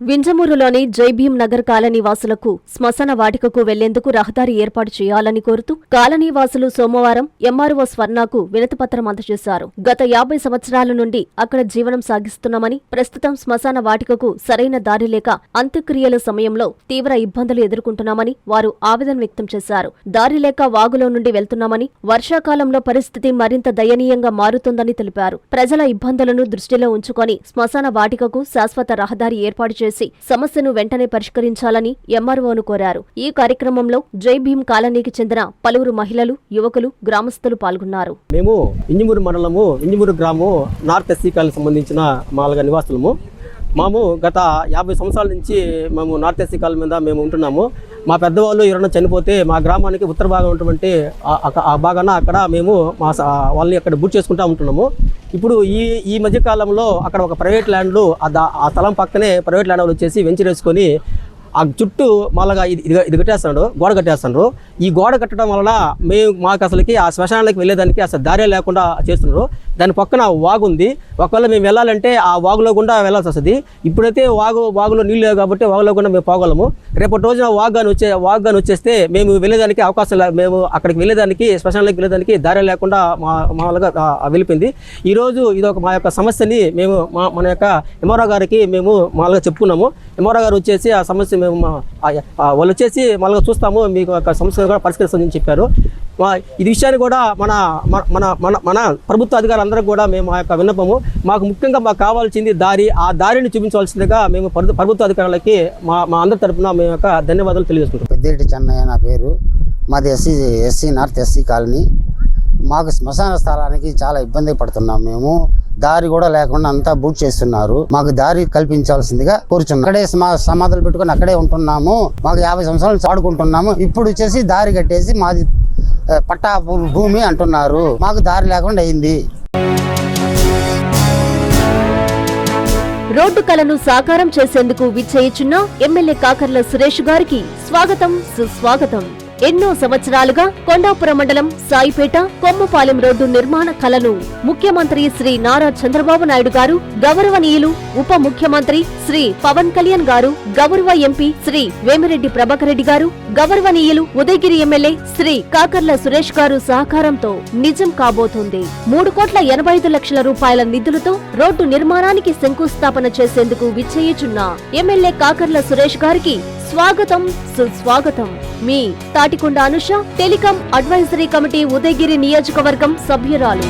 వింజమూరులోని Jai Bhim Nagar colony వాసులకు శ్మశాన వాటికకు వెళ్లేందుకు రహదారి ఏర్పాటు చేయాలని కోరుతూ కాలనీ వాసులు సోమవారం ఎంఆర్ఓ స్వర్ణకు వినతిపత్రం అందజేశారు. గత 50 సంవత్సరాల నుండి అక్కడ జీవనం సాగిస్తున్నామని, ప్రస్తుతం శ్మశాన వాటికకు సరైన దారి లేక అంత్యక్రియల సమయంలో తీవ్ర ఇబ్బందులు ఎదుర్కొంటున్నామని వారు ఆవేదన వ్యక్తం చేశారు. దారి లేక వాగులో నుండి వెళ్తున్నామని, వర్షాకాలంలో పరిస్థితి మరింత దయనీయంగా మారుతుందని తెలిపారు. ప్రజల ఇబ్బందులను దృష్టిలో ఉంచుకొని శ్మశాన వాటికకు శాశ్వత రహదారి ఏర్పాటు చేసి సమస్యను వెంటనే పరిష్కరించాలని ఎంఆర్ఓను కోరారు. ఈ కార్యక్రమంలో జై భీమ్ కాలనీకి చెందిన పలువురు మహిళలు, యువకులు, గ్రామస్తులు పాల్గొన్నారు. మేము ఇంజమూరు మండలము, ఇంజమూరు గ్రామం నార్త్ ఎస్సీ కాలనీకి సంబంధించిన మాలుగా నివాసులము. మేము గత 50 సంవత్సరాల నుంచి మేము నార్త్ ఎస్సీ కాలనీ మీద మేము ఉంటున్నాము. మా పెద్దవాళ్ళు ఎవరైనా చనిపోతే మా గ్రామానికి ఉత్తర భాగం ఉన్నటువంటి ఆ భాగాన అక్కడ మేము వాళ్ళని అక్కడ బుట్ చేసుకుంటూ ఉంటున్నాము. ఇప్పుడు ఈ మధ్యకాలంలో అక్కడ ఒక ప్రైవేట్ ల్యాండ్లు ఆ స్థలం పక్కనే ప్రైవేట్ ల్యాండ్ వాళ్ళు వచ్చేసి వెంచర్ వేసుకొని ఆ చుట్టూ మళ్ళగా ఇది కట్టేస్తున్నాడు, గోడ కట్టేస్తున్నారు. ఈ గోడ కట్టడం వలన మాకు అసలుకి ఆ శ్మశానానికి వెళ్ళేదానికి అసలు దారే లేకుండా చేస్తున్నారు. దాని పక్కన వాగు ఉంది. ఒకవేళ మేము వెళ్ళాలంటే ఆ వాగులో గుండా వెళ్ళాల్సి వస్తుంది. ఇప్పుడైతే వాగులో నీళ్ళు లేవు కాబట్టి వాగులో గుండా మేము పోగలము. రేపటి రోజున వాగు కానీ వచ్చేస్తే మేము వెళ్ళేదానికి అవకాశం లేదు. మేము అక్కడికి వెళ్ళేదానికి, శ్మశానానికి వెళ్ళేదానికి దారి లేకుండా మామూలుగా వెళ్ళిపోయింది. ఈరోజు ఇది మా యొక్క సమస్యని మేము మన యొక్క ఎంఆర్ఓ గారికి మేము మామూలుగా చెప్పుకున్నాము. ఎంఆర్ఓ గారు వచ్చేసి ఆ సమస్య మేము వాళ్ళు వచ్చేసి మామూలుగా చూస్తాము, మీకు ఒక సమస్యను కూడా పరిష్కరిస్తామని చెప్పారు. ఇది విషయాన్ని కూడా మన మన మన మన ప్రభుత్వ అధికారులందరికీ కూడా మేము ఆ యొక్క విన్నపము, మాకు ముఖ్యంగా మాకు కావాల్సింది దారి, ఆ దారిని చూపించవలసిందిగా మేము ప్రభుత్వ అధికారులకి మా అందరి తరఫున మేము యొక్క ధన్యవాదాలు తెలియజేసుకుంటాం. పెద్దేటి చెన్నయ్య నా పేరు. మాది ఎస్సీ నార్త్ ఎస్సీ కాలనీ. మాకు శ్మశాన స్థలానికి చాలా ఇబ్బంది పడుతున్నాం. మేము దారి కూడా లేకుండా అంతా బూట్ చేస్తున్నారు. మాకు దారి కల్పించాల్సిందిగా కోరుచున్నాం. అక్కడే సమాధులు పెట్టుకుని అక్కడే ఉంటున్నాము. మాకు 50 సంవత్సరాలు చాడుకుంటున్నాము. ఇప్పుడు వచ్చేసి దారి కట్టేసి మాది పట్టా భూమి అంటున్నారు. మాకు దారి లేకుండా అయింది. రోడ్డు కలను సాకారం చేసేందుకు విచ్చేయుచున్న ఎమ్మెల్యే కాకర్ల సురేష్ గారికి స్వాగతం, సుస్వాగతం. ఎన్నో సంవత్సరాలుగా కొండాపురం మండలం సాయిపేట కొమ్మపాలెం రోడ్డు నిర్మాణ కలను ముఖ్యమంత్రి శ్రీ నారా చంద్రబాబు నాయుడు గారు, గౌరవనీయులు ఉప ముఖ్యమంత్రి శ్రీ పవన్ కళ్యాణ్ గారు, గౌరవ ఎంపీ శ్రీ వేమిరెడ్డి ప్రభాకర్ రెడ్డి గారు, గౌరవనీయులు ఉదయగిరి ఎమ్మెల్యే శ్రీ కాకర్ల సురేష్ గారు సహకారంతో నిజం కాబోతోంది. 3,85 లక్షల రూపాయల నిధులతో రోడ్డు నిర్మాణానికి శంకుస్థాపన చేసేందుకు విచ్చేయుచున్న ఎమ్మెల్యే కాకర్ల సురేష్ గారికి స్వాగతం, సుస్వాగతం. మీ Tatikonda Anusha, telecom advisory committee Udayagiri నియోజకవర్గం సభ్యురాలు.